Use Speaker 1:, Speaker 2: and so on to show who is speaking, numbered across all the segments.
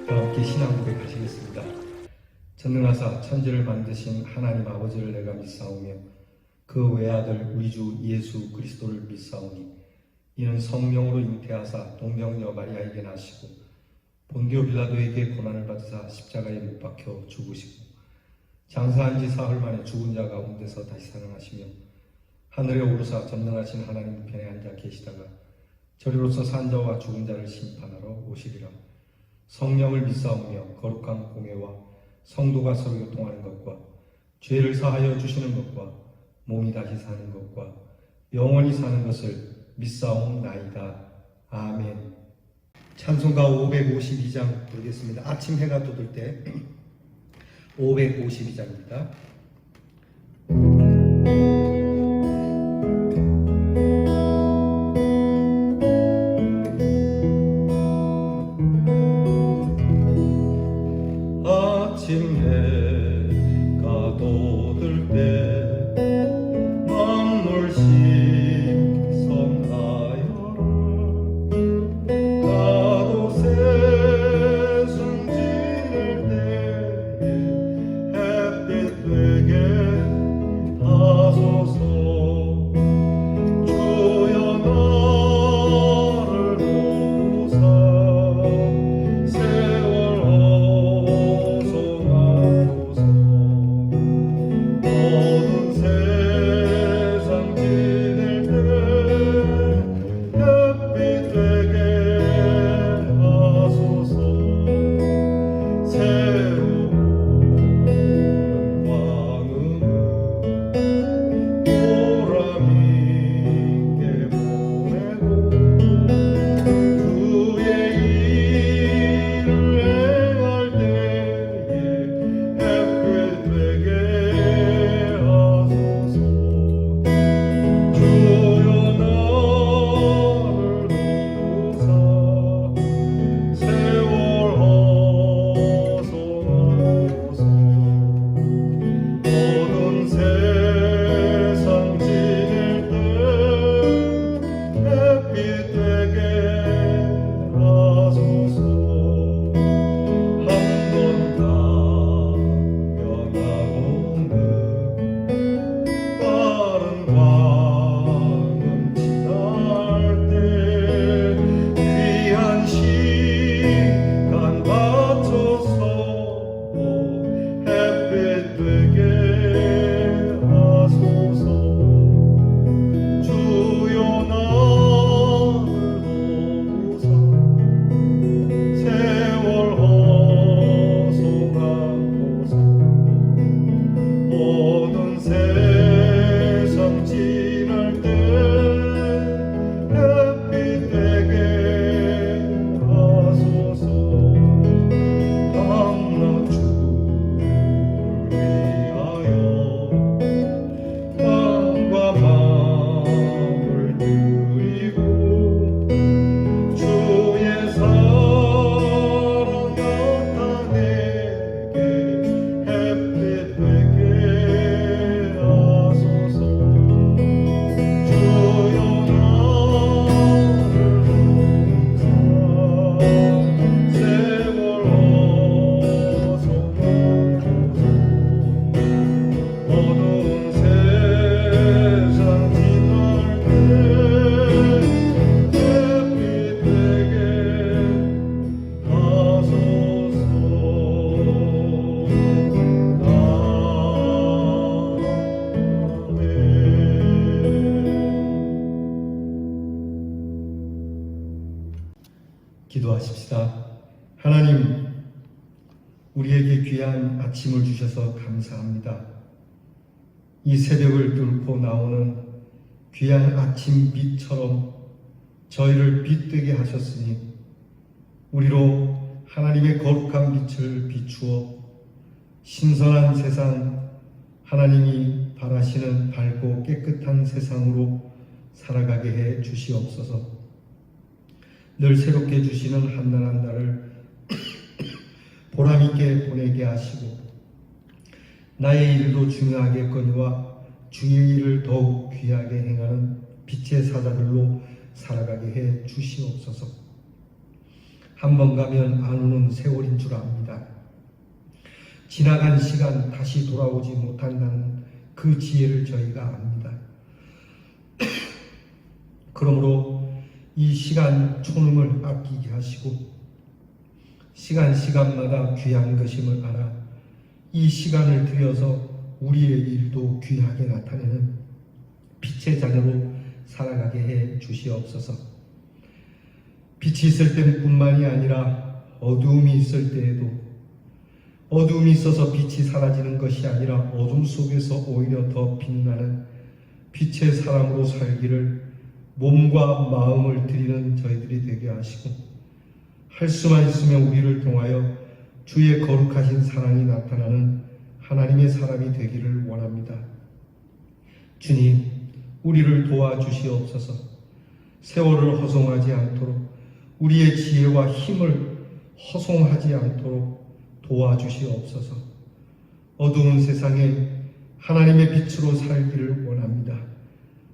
Speaker 1: 다 함께 신앙 고백하시겠습니다. 전능하사 천지를 만드신 하나님 아버지를 내가 믿사오며 그 외아들 우리 주 예수 그리스도를 믿사오니 이는 성령으로 잉태하사 동정녀 마리아에게 나시고 본디오 빌라도에게 고난을 받으사 십자가에 못 박혀 죽으시고 장사한 지 사흘 만에 죽은 자 가운데서 다시 살아나시며 하늘에 오르사 전능하신 하나님 편에 앉아 계시다가 저리로서 산 자와 죽은 자를 심판하러 오시리라. 성령을 믿사오며 거룩한 공회와 성도가 서로 교통하는 것과 죄를 사하여 주시는 것과 몸이 다시 사는 것과 영원히 사는 것을 믿사옵나이다. 아멘. 찬송가 552장 부르겠습니다. 아침 해가 돋을 때 552장입니다. 아침 해가 돋을 때 만물 식성하여라. 나도 세상 지낼 때에 햇빛 되게 하소서. 주여 나를 도우사 세월 어송하소서. 모든 세상 지낼 때 햇빛 되게 하소서. 새로운 광음을 보람있게 보내고 주의 일을 행할 때에 햇빛 되게 하소서. 주여 나를 도우사 세월 어송하소서. 모든 세상 지낼 때 햇빛 되게 하소서. 한번 당연하고는 빠른 광음 지날 때 귀한 시간 바쳐서 햇빛 되게 하소서. 주여 나를 도우사 세월 어송하소서. 모든 세상 지날 때 햇빛 되게 하소서. 밤낮 주를 위하여 마음과 마음을 드리고 주의 사랑 나타내게 햇빛 되게 하소서. 주여 나를 도우사 세월 어송하소서. 모든 세상 지날 때 햇빛 되게 하소서. 기도하십시다. 하나님, 우리에게 귀한 아침을 주셔서 감사합니다. 이 새벽을 뚫고 나오는 귀한 아침 빛처럼 저희를 빛되게 하셨으니 우리로 하나님의 거룩한 빛을 비추어 신선한 세상, 하나님이 바라시는 밝고 깨끗한 세상으로 살아가게 해 주시옵소서. 늘 새롭게 주시는 한날 한날을 보람있게 보내게 하시고 나의 일도 중요하겠거니와 주의 일을 더욱 귀하게 행하는 빛의 사자들로 살아가게 해 주시옵소서. 한 번 가면 안 오는 세월인 줄 압니다. 지나간 시간 다시 돌아오지 못한다는 그 지혜를 저희가 압니다. 그러므로 이 시간 초능을 아끼게 하시고 시간마다 귀한 것임을 알아 이 시간을 들여서 우리의 일도 귀하게 나타내는 빛의 자녀로 살아가게 해 주시옵소서. 빛이 있을 때뿐만이 아니라 어두움이 있을 때에도 어두움이 있어서 빛이 사라지는 것이 아니라 어둠 속에서 오히려 더 빛나는 빛의 사람으로 살기를 몸과 마음을 드리는 저희들이 되게 하시고 할 수만 있으면 우리를 통하여 주의 거룩하신 사랑이 나타나는 하나님의 사람이 되기를 원합니다. 주님, 우리를 도와주시옵소서. 세월을 허송하지 않도록 우리의 지혜와 힘을 허송하지 않도록 도와주시옵소서. 어두운 세상에 하나님의 빛으로 살기를 원합니다.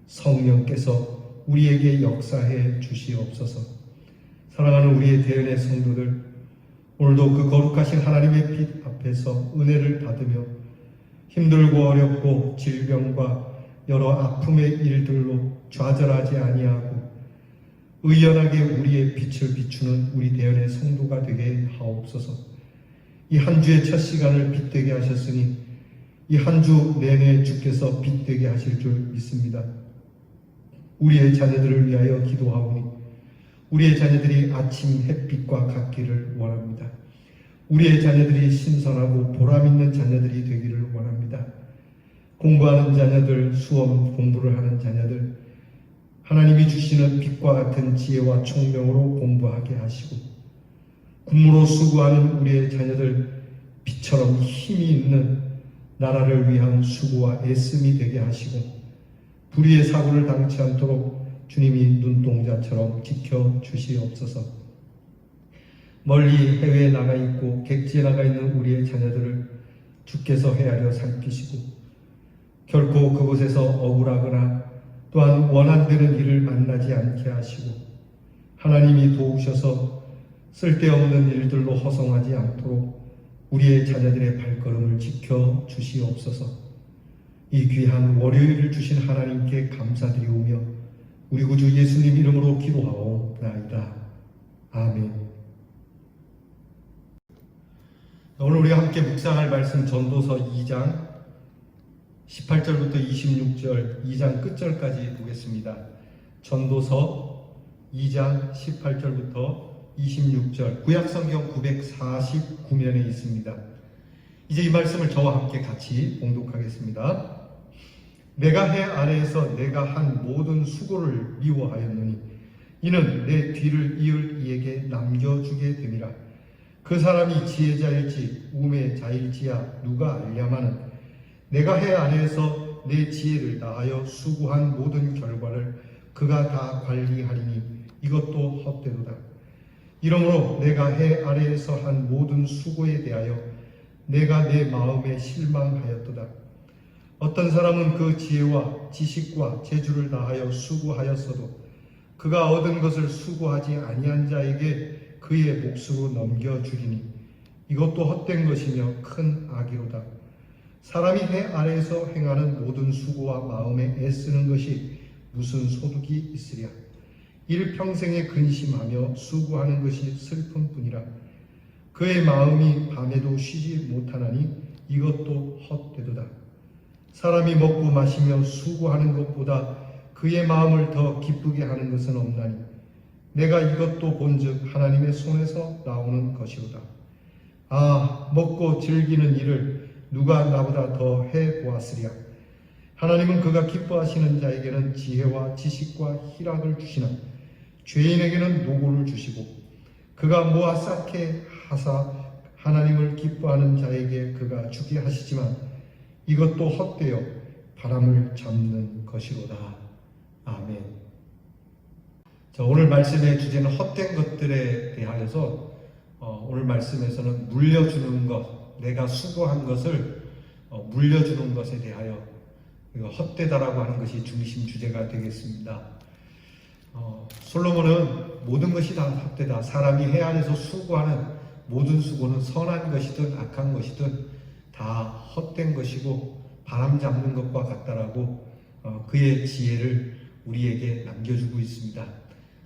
Speaker 1: 성령께서 우리에게 역사해 주시옵소서. 사랑하는 우리의 대은의 성도들, 오늘도 그 거룩하신 하나님의 빛 앞에서 은혜를 받으며 힘들고 어렵고 질병과 여러 아픔의 일들로 좌절하지 아니하고 의연하게 우리의 빛을 비추는 우리 대은의 성도가 되게 하옵소서. 이 한 주의 첫 시간을 빛되게 하셨으니 이 한 주 내내 주께서 빛되게 하실 줄 믿습니다. 우리의 자녀들을 위하여 기도하오니 우리의 자녀들이 아침 햇빛과 같기를 원합니다. 우리의 자녀들이 신선하고 보람있는 자녀들이 되기를 원합니다. 공부하는 자녀들, 수험 공부를 하는 자녀들, 하나님이 주시는 빛과 같은 지혜와 총명으로 공부하게 하시고 군무로 수고하는 우리의 자녀들 빛처럼 힘이 있는 나라를 위한 수고와 애씀이 되게 하시고 불의의 사고를 당치 않도록 주님이 눈동자처럼 지켜주시옵소서. 멀리 해외에 나가 있고 객지에 나가 있는 우리의 자녀들을 주께서 헤아려 살피시고 결코 그곳에서 억울하거나 또한 원한되는 일을 만나지 않게 하시고 하나님이 도우셔서 쓸데없는 일들로 허송하지 않도록 우리의 자녀들의 발걸음을 지켜주시옵소서. 이 귀한 월요일을 주신 하나님께 감사드리오며 우리 구주 예수님 이름으로 기도하옵나이다. 아멘. 오늘 우리가 함께 묵상할 말씀 전도서 2장 18절부터 26절 2장 끝절까지 보겠습니다. 전도서 2장 18절부터 26절 구약성경 949면에 있습니다. 이제 이 말씀을 저와 함께 같이 봉독하겠습니다. 내가 해 아래에서 내가 한 모든 수고를 미워하였느니 이는 내 뒤를 이을 이에게 남겨주게 됨이라. 그 사람이 지혜자일지 우매자일지야 누가 알랴마는 내가 해 아래에서 내 지혜를 다하여 수고한 모든 결과를 그가 다 관리하리니 이것도 헛되도다. 이러므로 내가 해 아래에서 한 모든 수고에 대하여 내가 내 마음에 실망하였도다. 어떤 사람은 그 지혜와 지식과 재주를 다하여 수고하였어도 그가 얻은 것을 수고하지 아니한 자에게 그의 몫으로 넘겨주리니 이것도 헛된 것이며 큰 악이로다. 사람이 해 아래에서 행하는 모든 수고와 마음에 애쓰는 것이 무슨 소득이 있으랴. 일평생에 근심하며 수고하는 것이 슬픈 뿐이라. 그의 마음이 밤에도 쉬지 못하나니 이것도 헛되도다. 사람이 먹고 마시며 수고하는 것보다 그의 마음을 더 기쁘게 하는 것은 없나니 내가 이것도 본즉 하나님의 손에서 나오는 것이로다. 아, 먹고 즐기는 일을 누가 나보다 더 해보았으랴. 하나님은 그가 기뻐하시는 자에게는 지혜와 지식과 희락을 주시나 죄인에게는 노고를 주시고 그가 모아 쌓게 하사 하나님을 기뻐하는 자에게 그가 주게 하시지만 이것도 헛되어 바람을 잡는 것이로다. 아멘. 자, 오늘 말씀의 주제는 헛된 것들에 대하여서 오늘 말씀에서는 물려주는 것, 내가 수고한 것을 물려주는 것에 대하여 헛되다라고 하는 것이 중심 주제가 되겠습니다. 솔로몬은 모든 것이 다 헛되다. 사람이 해 안에서 수고하는 모든 수고는 선한 것이든 악한 것이든 다 헛된 것이고 바람 잡는 것과 같다라고 그의 지혜를 우리에게 남겨주고 있습니다.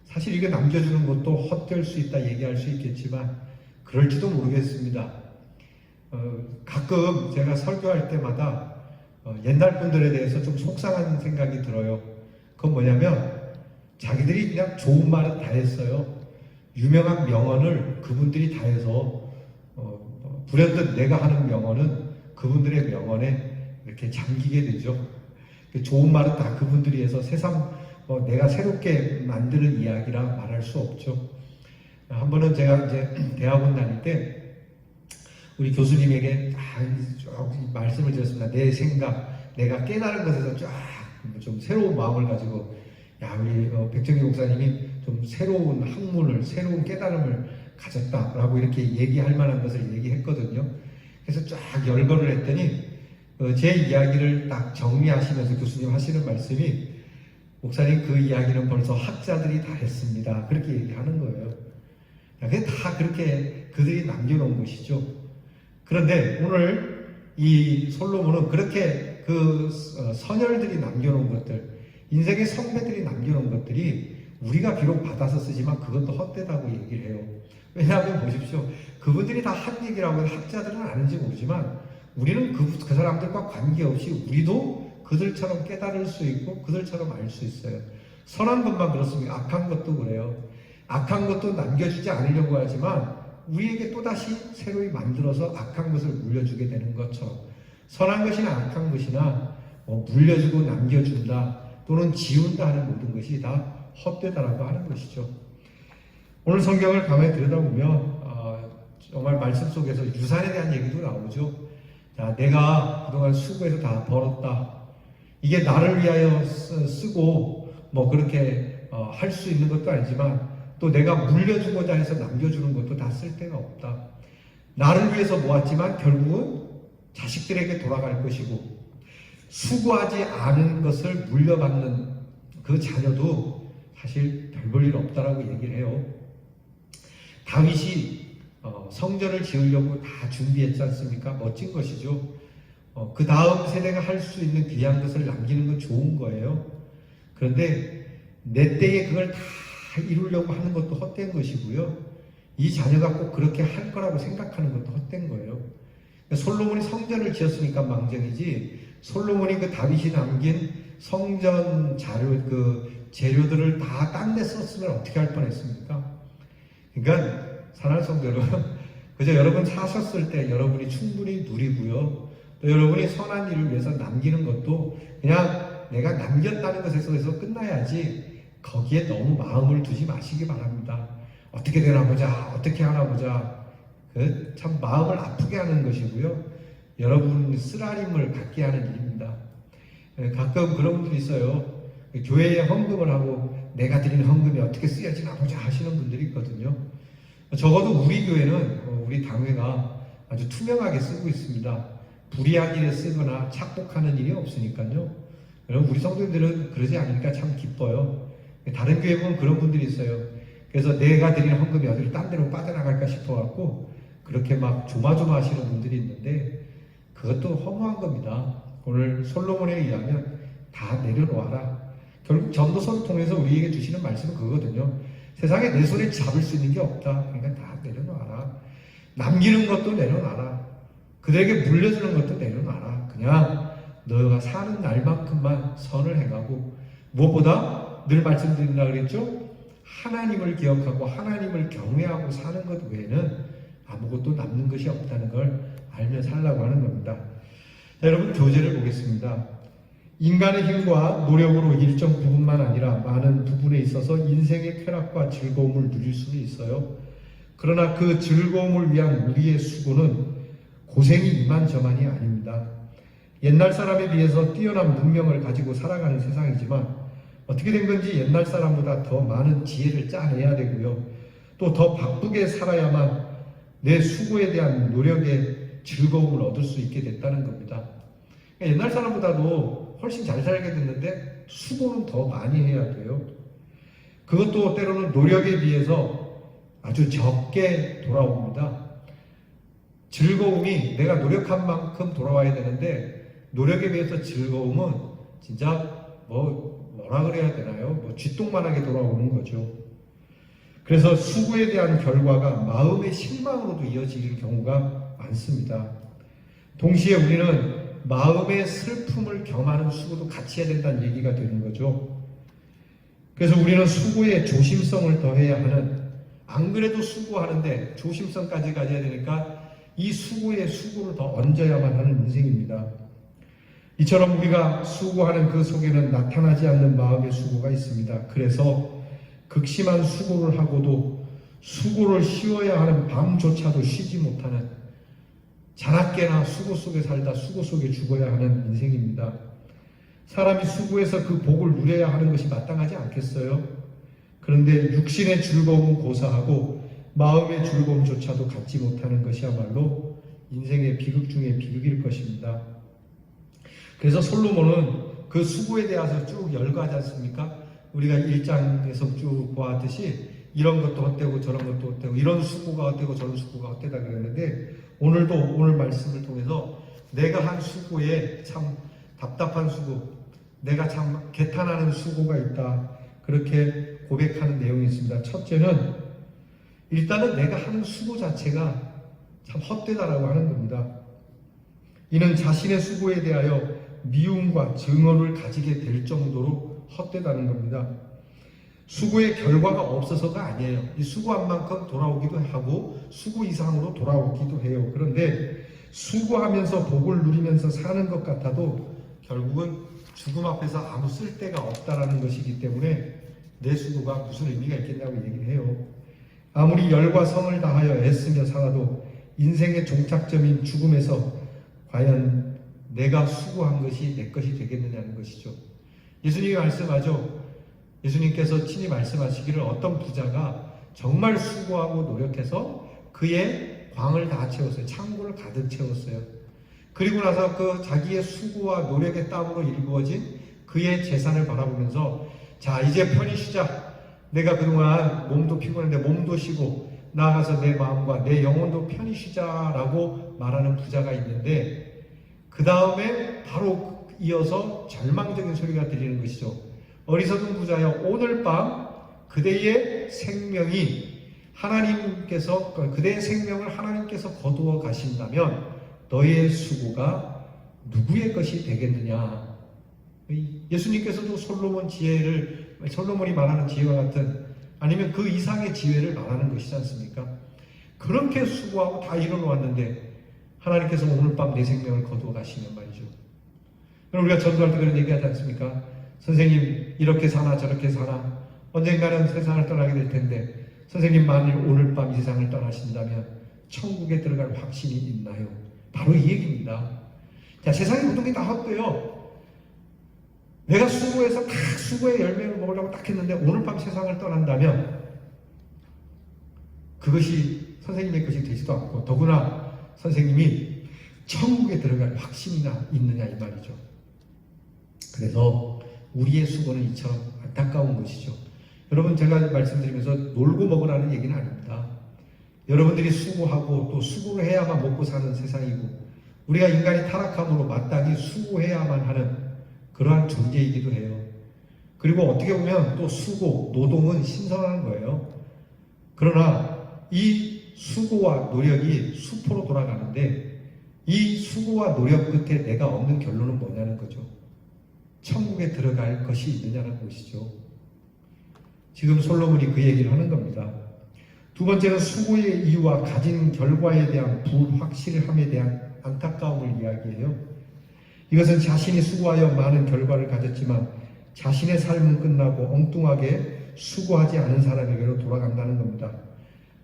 Speaker 1: 사실 이게 남겨주는 것도 헛될 수 있다 얘기할 수 있겠지만 그럴지도 모르겠습니다. 가끔 제가 설교할 때마다 옛날 분들에 대해서 좀 속상한 생각이 들어요. 그건 뭐냐면 자기들이 그냥 좋은 말은 다 했어요. 유명한 명언을 그분들이 다 해서 불현듯 내가 하는 명언은 그분들의 명언에 이렇게 잠기게 되죠. 좋은 말은 다 그분들이 해서 새삼 내가 새롭게 만드는 이야기라 말할 수 없죠. 한 번은 제가 이제 대학원 다닐 때 우리 교수님에게 말씀을 드렸습니다. 내 생각, 내가 깨달은 것에서 쫙 좀 새로운 마음을 가지고 우리 백정희 목사님이 좀 새로운 학문을, 새로운 깨달음을 가졌다라고 이렇게 얘기할 만한 것을 얘기했거든요. 그래서 쫙 열거를 했더니 제 이야기를 딱 정리하시면서 교수님 하시는 말씀이 목사님 그 이야기는 벌써 학자들이 다 했습니다. 그렇게 얘기하는 거예요. 그게 다 그렇게 그들이 남겨놓은 것이죠. 그런데 오늘 이 솔로몬은 그렇게 그 선열들이 남겨놓은 것들, 인생의 선배들이 남겨놓은 것들이 우리가 비록 받아서 쓰지만 그것도 헛되다고 얘기를 해요. 왜냐하면 보십시오. 그분들이 다 한 얘기라고 학자들은 아는지 모르지만 우리는 그 사람들과 관계없이 우리도 그들처럼 깨달을 수 있고 그들처럼 알 수 있어요. 선한 것만 그렇습니까? 악한 것도 그래요. 악한 것도 남겨주지 않으려고 하지만 우리에게 또다시 새로이 만들어서 악한 것을 물려주게 되는 것처럼 선한 것이나 악한 것이나 물려주고 남겨준다 또는 지운다 하는 모든 것이 다 헛되다라고 하는 것이죠. 오늘 성경을 가만히 들여다보면 정말 말씀 속에서 유산에 대한 얘기도 나오죠. 자, 내가 그동안 수고해서 다 벌었다. 이게 나를 위하여 쓰고 그렇게 할 수 있는 것도 아니지만 또 내가 물려주고자 해서 남겨주는 것도 다 쓸데가 없다. 나를 위해서 모았지만 결국은 자식들에게 돌아갈 것이고 수고하지 않은 것을 물려받는 그 자녀도 사실 별 볼 일 없다라고 얘기를 해요. 다윗이 성전을 지으려고 다 준비했지 않습니까? 멋진 것이죠. 그 다음 세대가 할 수 있는 귀한 것을 남기는 건 좋은 거예요. 그런데 내 때에 그걸 다 이루려고 하는 것도 헛된 것이고요. 이 자녀가 꼭 그렇게 할 거라고 생각하는 것도 헛된 거예요. 솔로몬이 성전을 지었으니까 망정이지 솔로몬이 그 다윗이 남긴 성전 재료들을 다 딴 데 썼으면 어떻게 할 뻔했습니까? 그러니까 사랑하는 성도 여러분, 그저 여러분 사셨을 때 여러분이 충분히 누리고요. 또 여러분이 선한 일을 위해서 남기는 것도 그냥 내가 남겼다는 것에서 끝나야지 거기에 너무 마음을 두지 마시기 바랍니다. 어떻게 되나 보자, 어떻게 하나 보자. 참 마음을 아프게 하는 것이고요. 여러분 쓰라림을 갖게 하는 일입니다. 가끔 그런 분들이 있어요. 교회에 헌금을 하고 내가 드리는 헌금이 어떻게 쓰여지나 보자 하시는 분들이 있거든요. 적어도 우리 교회는 우리 당회가 아주 투명하게 쓰고 있습니다. 불이한 일에 쓰거나 착복하는 일이 없으니까요. 여러분 우리 성도님들은 그러지 않으니까 참 기뻐요. 다른 교회 보면 그런 분들이 있어요. 그래서 내가 드리는 헌금이 어디로 딴 데로 빠져나갈까 싶어갖고 그렇게 막 조마조마하시는 분들이 있는데 그것도 허무한 겁니다. 오늘 솔로몬에 의하면 다 내려놓아라. 결국 전도서를 통해서 우리에게 주시는 말씀은 그거거든요. 세상에 내 손에 잡을 수 있는 게 없다. 그러니까 다 내려놔라. 남기는 것도 내려놔라. 그들에게 물려주는 것도 내려놔라. 그냥 너가 사는 날만큼만 선을 행하고 무엇보다 늘 말씀드린다 그랬죠? 하나님을 기억하고 하나님을 경외하고 사는 것 외에는 아무것도 남는 것이 없다는 걸 알며 살라고 하는 겁니다. 자, 여러분 교재를 보겠습니다. 인간의 힘과 노력으로 일정 부분만 아니라 많은 부분에 있어서 인생의 쾌락과 즐거움을 누릴 수는 있어요. 그러나 그 즐거움을 위한 우리의 수고는 고생이 이만저만이 아닙니다. 옛날 사람에 비해서 뛰어난 문명을 가지고 살아가는 세상이지만 어떻게 된 건지 옛날 사람보다 더 많은 지혜를 짜내야 되고요. 또 더 바쁘게 살아야만 내 수고에 대한 노력의 즐거움을 얻을 수 있게 됐다는 겁니다. 옛날 사람보다도 훨씬 잘 살게 됐는데 수고는 더 많이 해야 돼요. 그것도 때로는 노력에 비해서 아주 적게 돌아옵니다. 즐거움이 내가 노력한 만큼 돌아와야 되는데 노력에 비해서 즐거움은 진짜 뭐라 그래야 되나요? 쥐똥만하게 돌아오는 거죠. 그래서 수고에 대한 결과가 마음의 실망으로도 이어지는 경우가 많습니다. 동시에 우리는 마음의 슬픔을 겸하는 수고도 같이 해야 된다는 얘기가 되는 거죠. 그래서 우리는 수고에 조심성을 더해야 하는, 안 그래도 수고하는데 조심성까지 가져야 되니까 이 수고에 수고를 더 얹어야만 하는 인생입니다. 이처럼 우리가 수고하는 그 속에는 나타나지 않는 마음의 수고가 있습니다. 그래서 극심한 수고를 하고도 수고를 쉬어야 하는 밤조차도 쉬지 못하는, 자나깨나 수고 속에 살다 수고 속에 죽어야 하는 인생입니다. 사람이 수고해서 그 복을 누려야 하는 것이 마땅하지 않겠어요? 그런데 육신의 즐거움은 고사하고 마음의 즐거움조차도 갖지 못하는 것이야말로 인생의 비극 중의 비극일 것입니다. 그래서 솔로몬은 그 수고에 대해서 쭉 열거하지 않습니까? 우리가 1장에서 쭉 보았듯이 이런 것도 헛되고 저런 것도 헛되고, 이런 수고가 헛되고 저런 수고가 헛되다 그랬는데, 오늘도 오늘 말씀을 통해서 내가 한 수고에 참 답답한 수고, 내가 참 개탄하는 수고가 있다, 그렇게 고백하는 내용이 있습니다. 첫째는 일단은 내가 하는 수고 자체가 참 헛되다라고 하는 겁니다. 이는 자신의 수고에 대하여 미움과 증오를 가지게 될 정도로 헛되다는 겁니다. 수고의 결과가 없어서가 아니에요. 이 수고한 만큼 돌아오기도 하고 수고 이상으로 돌아오기도 해요. 그런데 수고하면서 복을 누리면서 사는 것 같아도 결국은 죽음 앞에서 아무 쓸데가 없다라는 것이기 때문에 내 수고가 무슨 의미가 있겠냐고 얘기를 해요. 아무리 열과 성을 다하여 애쓰며 살아도 인생의 종착점인 죽음에서 과연 내가 수고한 것이 내 것이 되겠느냐는 것이죠. 예수님이 말씀하죠. 예수님께서 친히 말씀하시기를 어떤 부자가 정말 수고하고 노력해서 그의 광을 다 채웠어요. 창고를 가득 채웠어요. 그리고 나서 그 자기의 수고와 노력의 땀으로 일구어진 그의 재산을 바라보면서 자, 이제 편히 쉬자. 내가 그동안 몸도 피곤한데 몸도 쉬고 나아가서 내 마음과 내 영혼도 편히 쉬자라고 말하는 부자가 있는데, 그 다음에 바로 이어서 절망적인 소리가 들리는 것이죠. 어리석은 부자여, 오늘 밤 그대의 생명이 하나님께서, 그대의 생명을 하나님께서 거두어 가신다면 너의 수고가 누구의 것이 되겠느냐. 예수님께서도 솔로몬이 말하는 지혜와 같은, 아니면 그 이상의 지혜를 말하는 것이지 않습니까? 그렇게 수고하고 다 이뤄놓았는데 하나님께서 오늘 밤 내 생명을 거두어 가시면 말이죠. 우리가 전도할 때 그런 얘기하지 않습니까? 선생님 이렇게 사나 저렇게 사나 언젠가는 세상을 떠나게 될 텐데 선생님 만일 오늘 밤 이 세상을 떠나신다면 천국에 들어갈 확신이 있나요? 바로 이 얘기입니다. 자, 세상의 모든 게 다 헛돼요. 내가 수고해서 다 수고의 열매를 먹으려고 딱 했는데 오늘 밤 세상을 떠난다면 그것이 선생님의 것이 되지도 않고, 더구나 선생님이 천국에 들어갈 확신이나 있느냐 이 말이죠. 그래서 우리의 수고는 이처럼 안타까운 것이죠. 여러분, 제가 말씀드리면서 놀고 먹으라는 얘기는 아닙니다. 여러분들이 수고하고 또 수고를 해야만 먹고 사는 세상이고, 우리가 인간이 타락함으로 마땅히 수고해야만 하는 그러한 존재이기도 해요. 그리고 어떻게 보면 또 수고, 노동은 신선한 거예요. 그러나 이 수고와 노력이 수포로 돌아가는데 이 수고와 노력 끝에 내가 얻는 결론은 뭐냐는 거죠. 천국에 들어갈 것이 있느냐는 것이죠. 지금 솔로몬이 그 얘기를 하는 겁니다. 두 번째는 수고의 이유와 가진 결과에 대한 불확실함에 대한 안타까움을 이야기해요. 이것은 자신이 수고하여 많은 결과를 가졌지만 자신의 삶은 끝나고 엉뚱하게 수고하지 않은 사람에게로 돌아간다는 겁니다.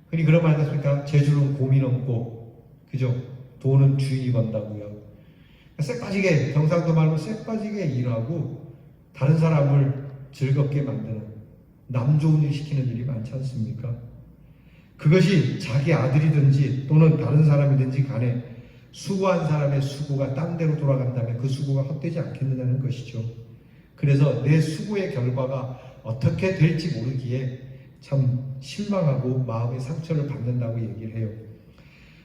Speaker 1: 흔히 그런 말 하셨습니까? 재주는 곰이 넘고, 그죠? 돈은 주인이 건다고요. 쎄 빠지게, 경상도 말로 쎄 빠지게 일하고 다른 사람을 즐겁게 만드는, 남 좋은 일 시키는 일이 많지 않습니까? 그것이 자기 아들이든지 또는 다른 사람이든지 간에 수고한 사람의 수고가 딴 데로 돌아간다면 그 수고가 헛되지 않겠느냐는 것이죠. 그래서 내 수고의 결과가 어떻게 될지 모르기에 참 실망하고 마음의 상처를 받는다고 얘기를 해요.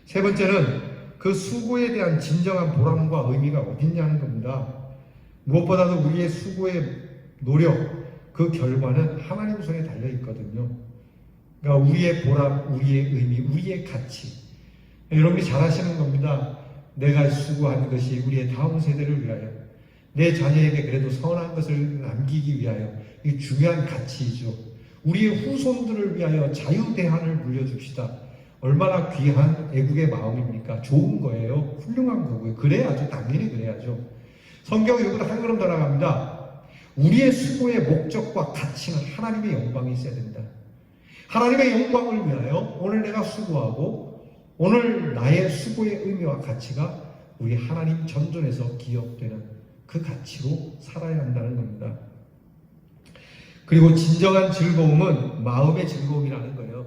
Speaker 1: 세 번째는 그 수고에 대한 진정한 보람과 의미가 어딨냐는 겁니다. 무엇보다도 우리의 수고의 노력, 그 결과는 하나님 손에 달려 있거든요. 그러니까 우리의 보람, 우리의 의미, 우리의 가치. 여러분이 잘 아시는 겁니다. 내가 수고한 것이 우리의 다음 세대를 위하여, 내 자녀에게 그래도 선한 것을 남기기 위하여, 이 중요한 가치이죠. 우리의 후손들을 위하여 자유대한을 물려줍시다. 얼마나 귀한 애국의 마음입니까? 좋은 거예요. 훌륭한 거고요. 그래야죠. 당연히 그래야죠. 성경이 여기다 한 걸음 더 나갑니다. 우리의 수고의 목적과 가치는 하나님의 영광이 있어야 된다. 하나님의 영광을 위하여 오늘 내가 수고하고 오늘 나의 수고의 의미와 가치가 우리 하나님 전존에서 기억되는 그 가치로 살아야 한다는 겁니다. 그리고 진정한 즐거움은 마음의 즐거움이라는 거예요.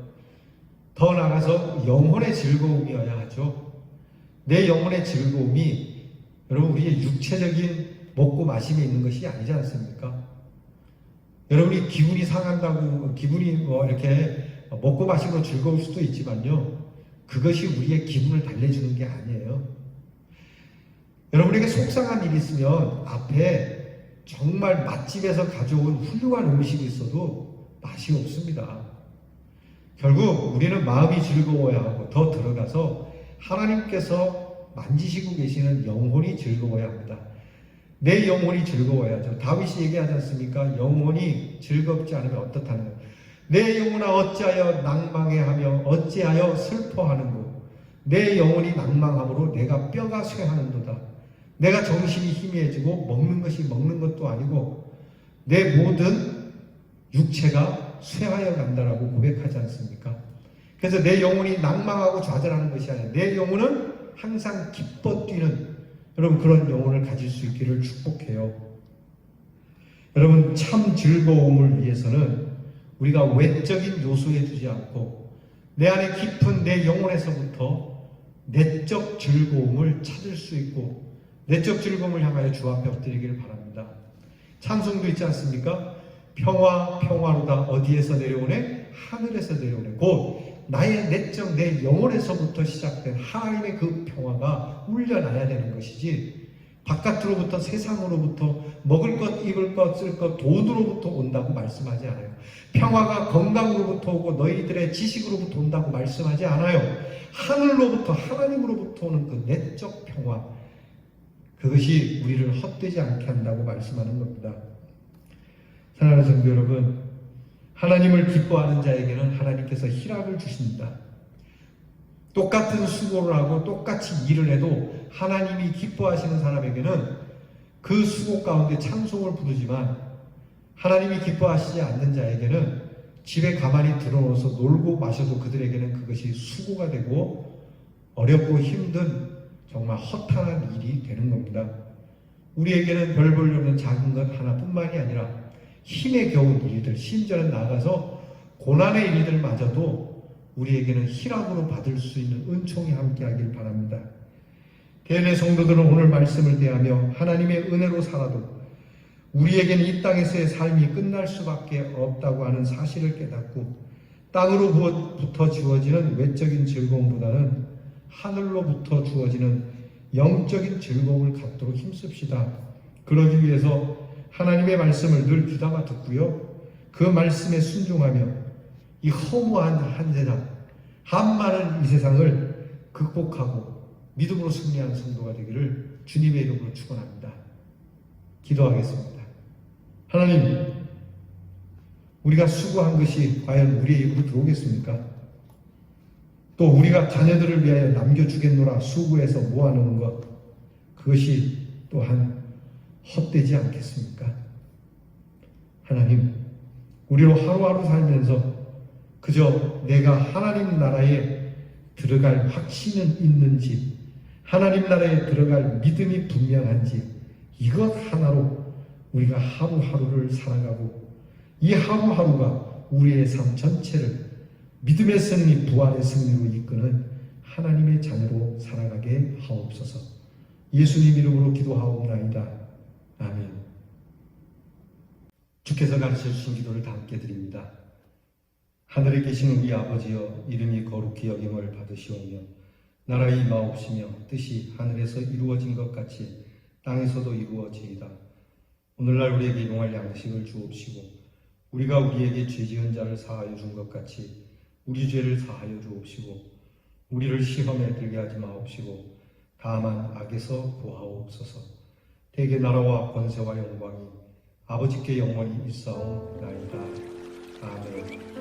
Speaker 1: 더 나아가서 영혼의 즐거움이어야 하죠. 내 영혼의 즐거움이 여러분 우리의 육체적인 먹고 마심에 있는 것이 아니지 않습니까? 여러분이 기분이 상한다고 기분이 이렇게 먹고 마시고 즐거울 수도 있지만요, 그것이 우리의 기분을 달래주는 게 아니에요. 여러분에게 속상한 일이 있으면 앞에 정말 맛집에서 가져온 훌륭한 음식이 있어도 맛이 없습니다. 결국 우리는 마음이 즐거워야 하고 더 들어가서 하나님께서 만지시고 계시는 영혼이 즐거워야 합니다. 내 영혼이 즐거워야죠. 다윗이 얘기하지 않습니까? 영혼이 즐겁지 않으면 어떻다는 거예요. 내 영혼아 어찌하여 낭망해하며 어찌하여 슬퍼하는고. 내 영혼이 낭망함으로 내가 뼈가 쇠하는도다. 내가 정신이 희미해지고 먹는 것이 먹는 것도 아니고 내 모든 육체가 쇠하여 간다라고 고백하지 않습니까? 그래서 내 영혼이 낭망하고 좌절하는 것이 아니라 내 영혼은 항상 기뻐 뛰는 여러분 그런 영혼을 가질 수 있기를 축복해요. 여러분 참 즐거움을 위해서는 우리가 외적인 요소에 두지 않고 내 안에 깊은 내 영혼에서부터 내적 즐거움을 찾을 수 있고 내적 즐거움을 향하여 주 앞에 엎드리기를 바랍니다. 찬송도 있지 않습니까? 평화 평화로다 어디에서 내려오네? 하늘에서 내려오네. 곧 나의 내적 내 영혼에서부터 시작된 하나님의 그 평화가 울려나야 되는 것이지 바깥으로부터 세상으로부터 먹을 것 입을 것 쓸 것 돈으로부터 온다고 말씀하지 않아요. 평화가 건강으로부터 오고 너희들의 지식으로부터 온다고 말씀하지 않아요. 하늘로부터 하나님으로부터 오는 그 내적 평화, 그것이 우리를 헛되지 않게 한다고 말씀하는 겁니다. 사랑하는 성도 여러분, 하나님을 기뻐하는 자에게는 하나님께서 희락을 주십니다. 똑같은 수고를 하고 똑같이 일을 해도 하나님이 기뻐하시는 사람에게는 그 수고 가운데 찬송을 부르지만 하나님이 기뻐하시지 않는 자에게는 집에 가만히 들어놓아서 놀고 마셔도 그들에게는 그것이 수고가 되고 어렵고 힘든 정말 허탄한 일이 되는 겁니다. 우리에게는 별 볼 일 없는 작은 것 하나뿐만이 아니라 힘에 겨운 일들, 심지어는 나아가서 고난의 일들마저도 우리에게는 희락으로 받을 수 있는 은총이 함께하길 바랍니다. 개인의 성도들은 오늘 말씀을 대하며 하나님의 은혜로 살아도 우리에게는 이 땅에서의 삶이 끝날 수밖에 없다고 하는 사실을 깨닫고 땅으로부터 주어지는 외적인 즐거움보다는 하늘로부터 주어지는 영적인 즐거움을 갖도록 힘씁시다. 그러기 위해서 하나님의 말씀을 늘 귀담아 듣고요, 그 말씀에 순종하며 이 허무한 한 세상, 한많은 이 세상을 극복하고 믿음으로 승리하는 성도가 되기를 주님의 이름으로 축원합니다. 기도하겠습니다. 하나님, 우리가 수고한 것이 과연 우리의 입으로 들어오겠습니까? 또 우리가 자녀들을 위하여 남겨주겠노라 수고해서 모아놓은 것, 그것이 또한 헛되지 않겠습니까? 하나님, 우리로 하루하루 살면서 그저 내가 하나님 나라에 들어갈 확신은 있는지, 하나님 나라에 들어갈 믿음이 분명한지, 이것 하나로 우리가 하루하루를 살아가고 이 하루하루가 우리의 삶 전체를 믿음의 승리, 부활의 승리로 이끄는 하나님의 자녀로 살아가게 하옵소서. 예수님 이름으로 기도하옵나이다. 아멘. 주께서 가르쳐 주신 기도를 다 함께 드립니다. 하늘에 계신 우리 아버지여, 이름이 거룩히 여김을 받으시오며 나라가 임하옵시며 뜻이 하늘에서 이루어진 것 같이 땅에서도 이루어지이다. 오늘날 우리에게 일용할 양식을 주옵시고 우리가 우리에게 죄 지은 자를 사하여 준 것 같이 우리 죄를 사하여 주옵시고 우리를 시험에 들게 하지 마옵시고 다만 악에서 구하옵소서. 대개 나라와 권세와 영광이 아버지께 영원히 있사옵나이다. 아멘.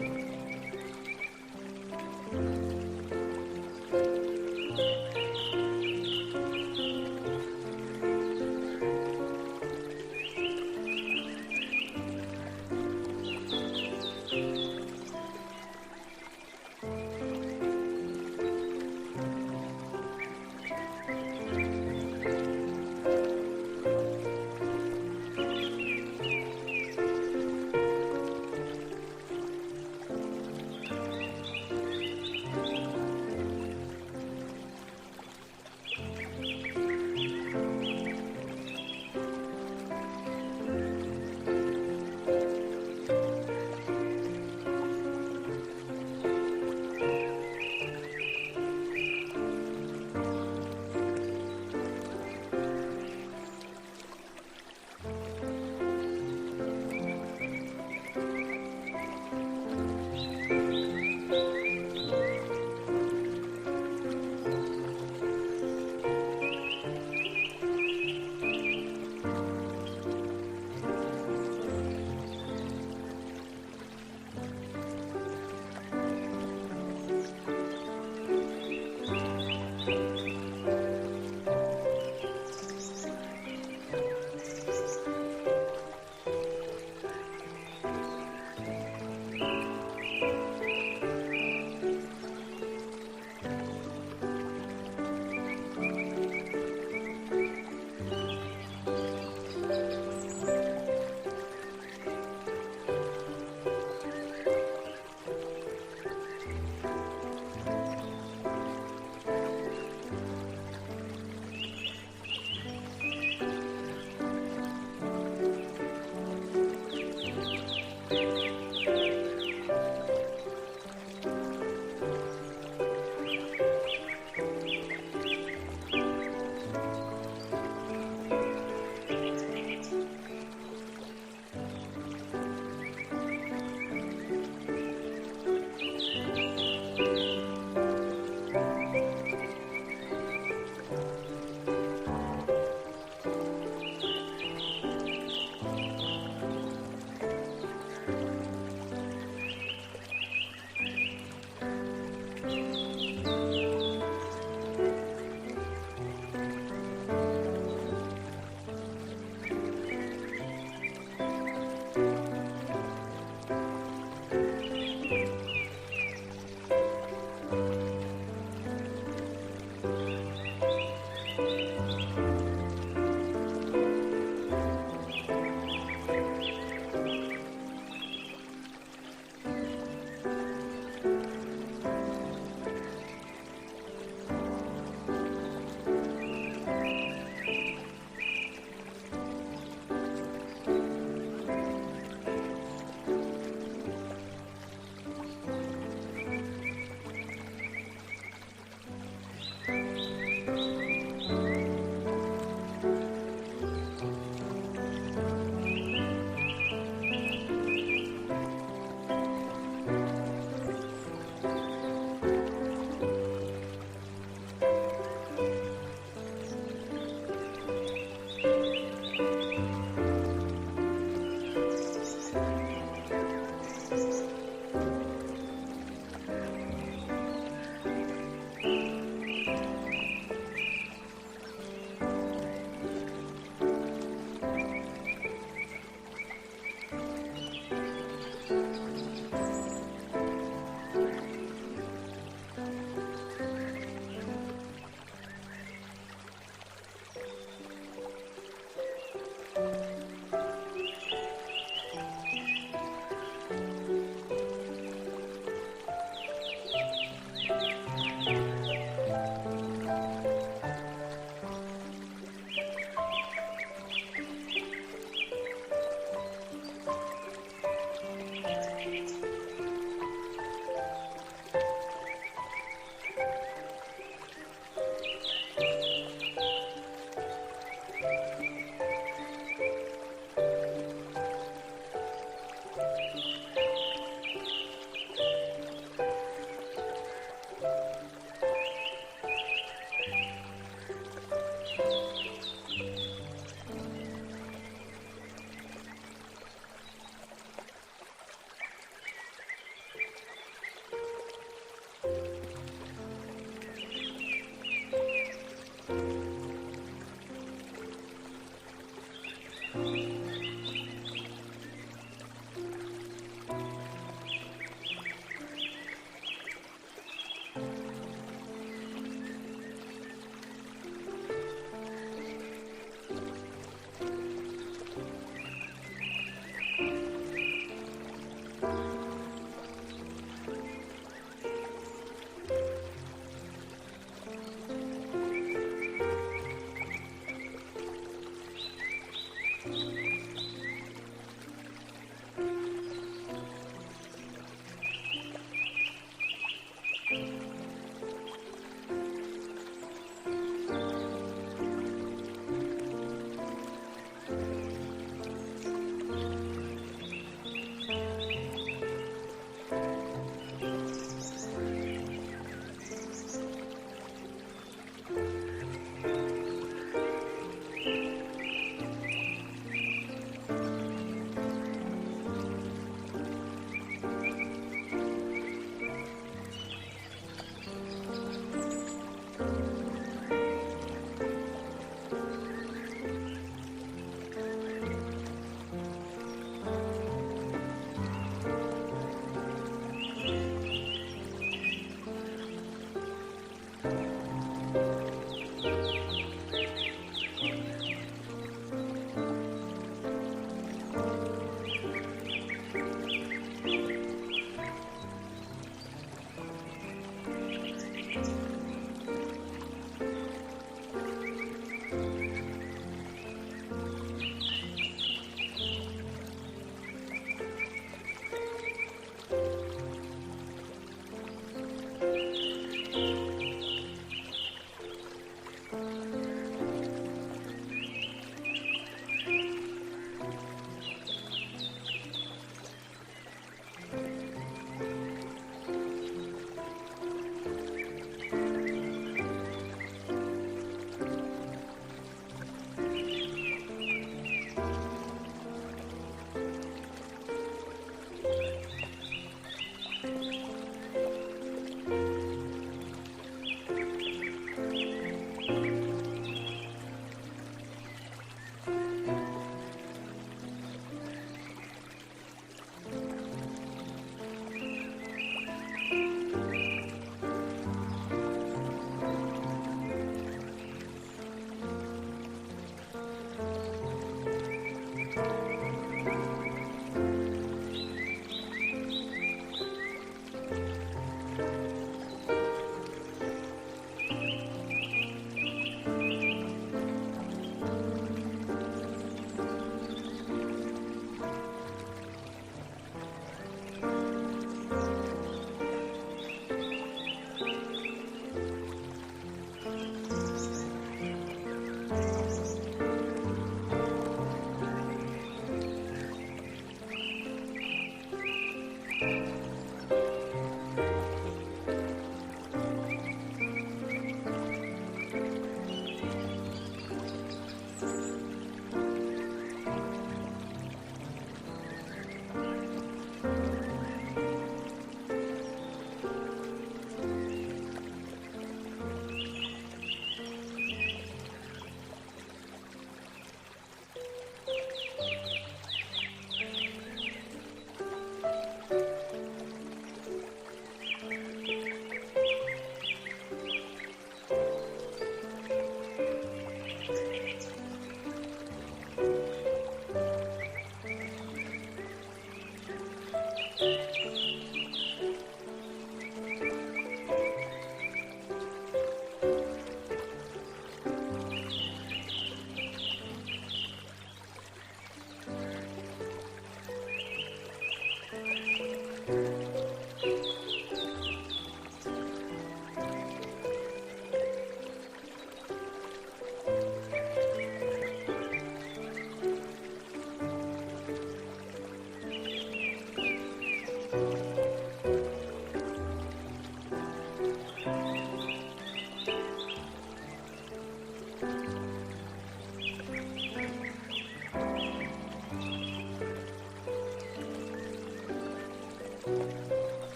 Speaker 2: Thank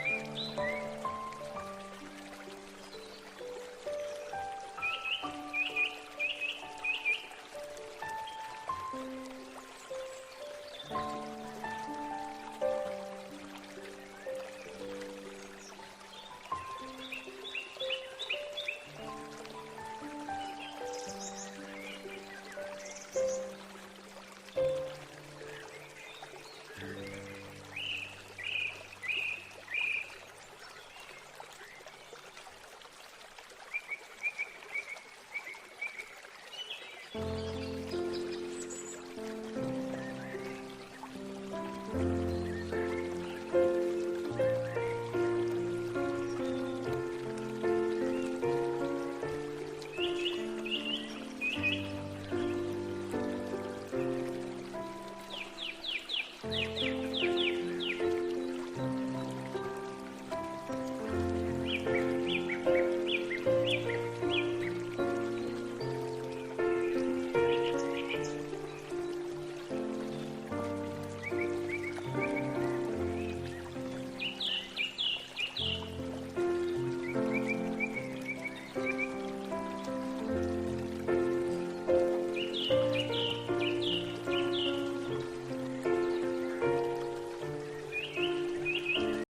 Speaker 2: you.